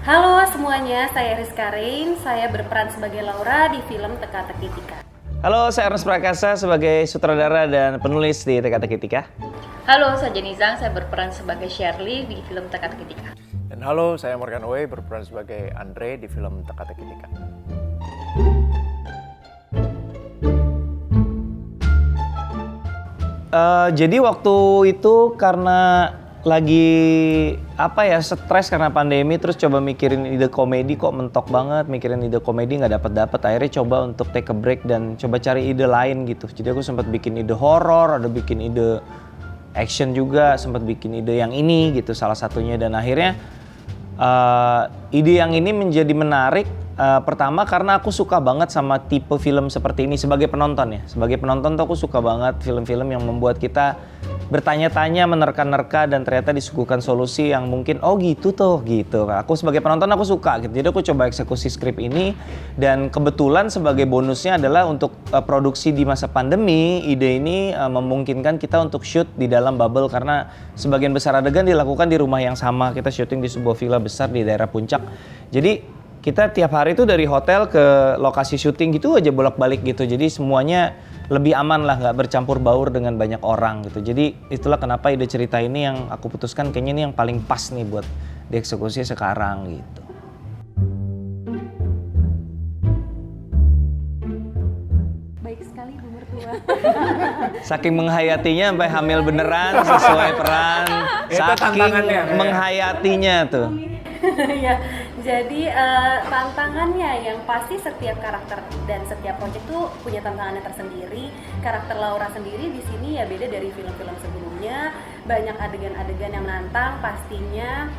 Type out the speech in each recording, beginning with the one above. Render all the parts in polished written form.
Halo semuanya, saya Rizka Rain. Saya berperan sebagai Laura di film Teka-Teki Tika. Halo, saya Ernest Prakasa sebagai sutradara dan penulis di Teka-Teki Tika. Halo, saya Jenny Zhang, saya berperan sebagai Shirley di film Teka-Teki Tika. Dan halo, saya Morgan Oey, berperan sebagai Andre di film Teka-Teki Tika. Jadi waktu itu karena lagi stres karena pandemi, terus coba mikirin ide komedi kok mentok banget, mikirin ide komedi nggak dapet. Akhirnya coba untuk take a break dan coba cari ide lain gitu. Jadi aku sempat bikin ide horor, ada bikin ide action juga, sempat bikin ide yang ini gitu salah satunya, dan akhirnya ide yang ini menjadi menarik. Pertama karena aku suka banget sama tipe film seperti ini sebagai penonton ya. Sebagai penonton tuh aku suka banget film-film yang membuat kita bertanya-tanya, menerka-nerka, dan ternyata disuguhkan solusi yang mungkin gitu. Aku sebagai penonton aku suka gitu. Jadi aku coba eksekusi skrip ini, dan kebetulan sebagai bonusnya adalah untuk produksi di masa pandemi, ide ini memungkinkan kita untuk shoot di dalam bubble karena sebagian besar adegan dilakukan di rumah yang sama. Kita syuting di sebuah villa besar di daerah Puncak. Jadi kita tiap hari itu dari hotel ke lokasi syuting gitu aja bolak-balik gitu. Jadi semuanya lebih aman lah, nggak bercampur baur dengan banyak orang gitu. Jadi itulah kenapa ide cerita ini yang aku putuskan kayaknya ini yang paling pas nih buat dieksekusi sekarang gitu. Baik sekali Bu Mertua. Saking menghayatinya sampai hamil beneran sesuai peran. Saking menghayatinya tuh. Ya, jadi tantangannya yang pasti setiap karakter dan setiap proyek tuh punya tantangannya tersendiri. Karakter Laura sendiri di sini ya beda dari film-film sebelumnya. Banyak adegan-adegan yang menantang pastinya.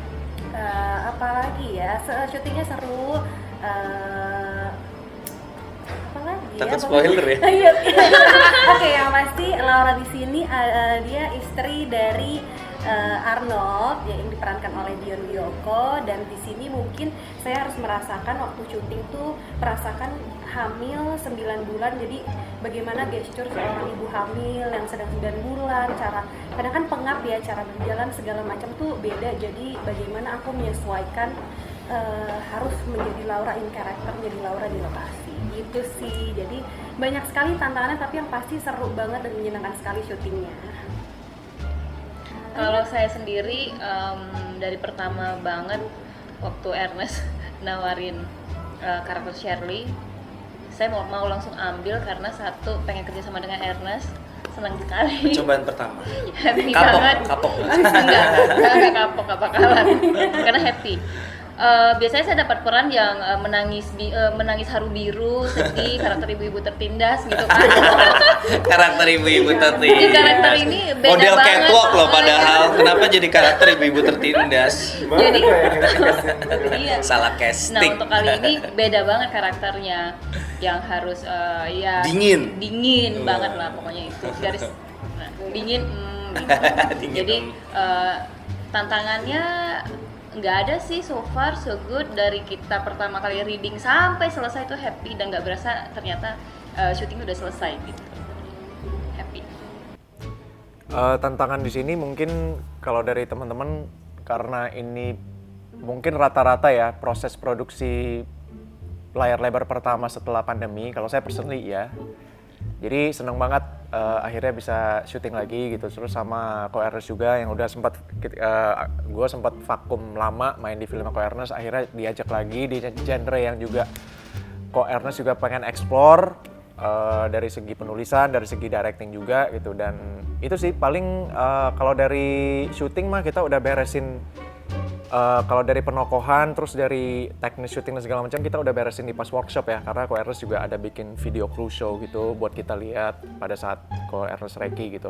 Apalagi ya, syutingnya seru. Apalagi ya? Takut spoiler ya? Iya. Oke, yang pasti Laura di sini dia istri dari Arnold yang diperankan oleh Dion Wiyoko, dan di sini mungkin saya harus merasakan waktu syuting tuh merasakan hamil 9 bulan. Jadi bagaimana gestur seorang ibu hamil yang sedang 9 bulan, kadang kan pengap ya, cara berjalan segala macam tuh beda. Jadi bagaimana aku menyesuaikan harus menjadi Laura in character, menjadi Laura di lokasi gitu sih. Jadi banyak sekali tantangannya, tapi yang pasti seru banget dan menyenangkan sekali syutingnya. Kalau saya sendiri dari pertama banget waktu Ernest nawarin karakter Shirley, saya mau langsung ambil karena satu, pengen kerja sama dengan Ernest, senang sekali. Percobaan pertama. Happy banget. Kapok. Enggak kapok, apa bakalan. Karena happy. Biasanya saya dapat peran yang menangis haru biru, sedih, karakter ibu-ibu tertindas gitu kan. Karakter ibu-ibu tertindas. Di karakter ini beda model banget. catwalk loh padahal. Kenapa jadi karakter ibu-ibu tertindas? Jadi iya. Salah Nah, casting. untuk kali ini beda banget karakternya, yang harus dingin banget lah pokoknya itu. Garis dingin gitu. Dingin. Jadi tantangannya nggak ada sih, so far so good. Dari kita pertama kali reading sampai selesai itu happy, dan nggak berasa ternyata syuting udah selesai gitu. Happy. Tantangan di sini mungkin kalau dari teman-teman, karena ini mungkin rata-rata ya proses produksi layar lebar pertama setelah pandemi. Kalau saya personally ya, jadi seneng banget akhirnya bisa syuting lagi gitu. Terus sama Ko Ernest juga yang udah gue sempat vakum lama main di film Ko Ernest, akhirnya diajak lagi di genre yang juga Ko Ernest juga pengen explore dari segi penulisan, dari segi directing juga gitu. Dan itu sih paling kalau dari syuting mah kita udah beresin. Kalau dari penokohan, terus dari teknis syuting dan segala macam kita udah beresin di pas workshop ya, karena Ko Ernest juga ada bikin video crew show gitu buat kita lihat pada saat Ko Ernest Reki gitu.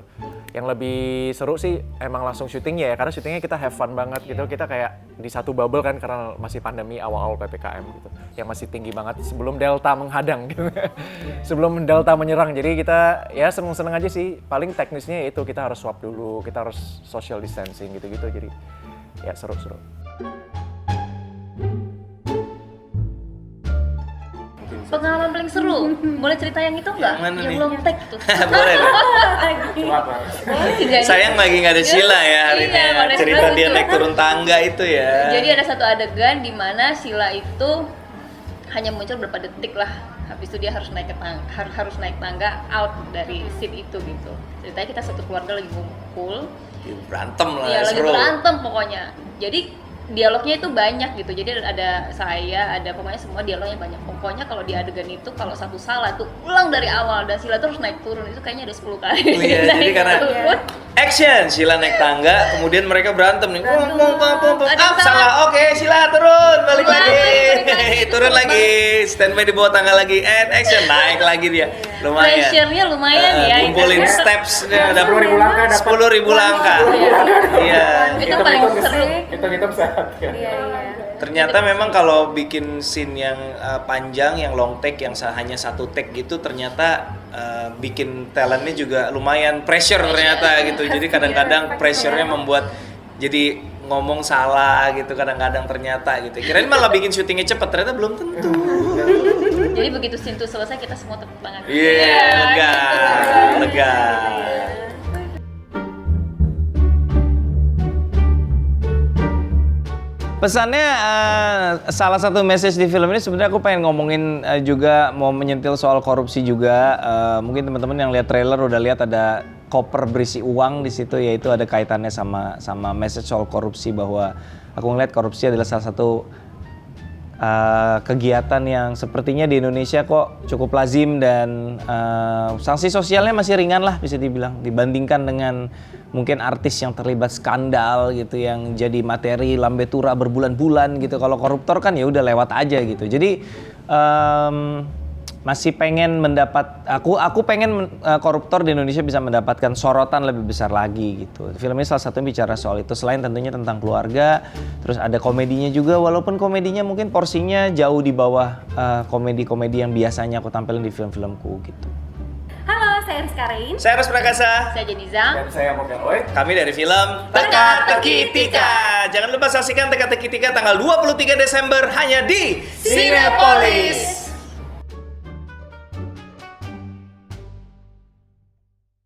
Yang lebih seru sih emang langsung syutingnya ya, karena syutingnya kita have fun banget gitu. Kita kayak di satu bubble kan, karena masih pandemi awal-awal PPKM gitu, yang masih tinggi banget sebelum Delta menghadang gitu. Sebelum Delta menyerang, jadi kita ya seneng-seneng aja sih. Paling teknisnya itu kita harus swab dulu, kita harus social distancing gitu-gitu, jadi ya seru-seru. Mungkin Pengalaman paling seru, boleh cerita yang itu nggak? Yang mana nih? belum take tuh. Boleh dong. Jadi- Sayang lagi nggak ada Sheila ya hari ini. Iya, Ya. mana Cerita Sheila dia lucu. naik turun tangga itu ya. Jadi ada satu adegan di mana Sheila itu hanya muncul beberapa detik lah. Habis itu dia harus naik ke harus naik tangga out dari seat itu gitu. Ceritanya kita satu keluarga lagi ngumpul, Berantem lah, ya lagi seru. berantem pokoknya. Jadi dialognya itu banyak gitu. Jadi ada saya, ada pokoknya semua dialognya banyak. Pokoknya kalau di adegan itu kalau satu salah tuh ulang dari awal dan Sheila terus naik turun itu kayaknya ada 10 kali. Oh iya, jadi Naik karena turun. action, Sheila naik tangga, kemudian mereka berantem nih. Ada Up, salah. salah. Oke, Sheila turun, balik Balik lagi. lagi. Turun lagi, standby di bawah tangga lagi, and action, naik lagi dia. Lumayan. Pressure-nya lumayan ya. Ngumpulin itu. steps-nya ada 10.000 langkah dapat. 10.000 langkah. Iya. Itu paling seru. Hitung-hitung sehat ya. Iya, iya. Ternyata memang kalau bikin scene yang panjang, yang long take, yang hanya satu take gitu, ternyata bikin talentnya juga lumayan pressure ternyata gitu. Jadi kadang-kadang pressure-nya membuat jadi ngomong salah gitu kadang-kadang ternyata gitu. Kirain malah bikin syutingnya cepet, ternyata belum tentu. Jadi begitu scene itu selesai kita semua tepuk tangan. Iya, lega, gitu. lega. Pesannya salah satu message di film ini sebenarnya aku pengen ngomongin juga mau menyentil soal korupsi juga. Mungkin teman-teman yang lihat trailer udah lihat ada koper berisi uang di situ, yaitu ada kaitannya sama message soal korupsi, bahwa aku ngeliat korupsi adalah salah satu kegiatan yang sepertinya di Indonesia kok cukup lazim dan sanksi sosialnya masih ringan lah bisa dibilang dibandingkan dengan mungkin artis yang terlibat skandal gitu yang jadi materi lambe tura berbulan-bulan gitu. Kalau koruptor kan ya udah lewat aja gitu. Jadi masih pengen mendapat aku pengen koruptor di Indonesia bisa mendapatkan sorotan lebih besar lagi gitu. Film ini salah satunya bicara soal itu, selain tentunya tentang keluarga, terus ada komedinya juga, walaupun komedinya mungkin porsinya jauh di bawah komedi-komedi yang biasanya aku tampilin di film-filmku gitu. Halo, saya Rizka Rain. Saya Ros Prakasa. Saya Jeniza. Dan saya Morgan Oy. Kami dari film Teka-Teki Tika. Jangan lupa saksikan Teka-Teki Tika tanggal 23 Desember hanya di Cinepolis.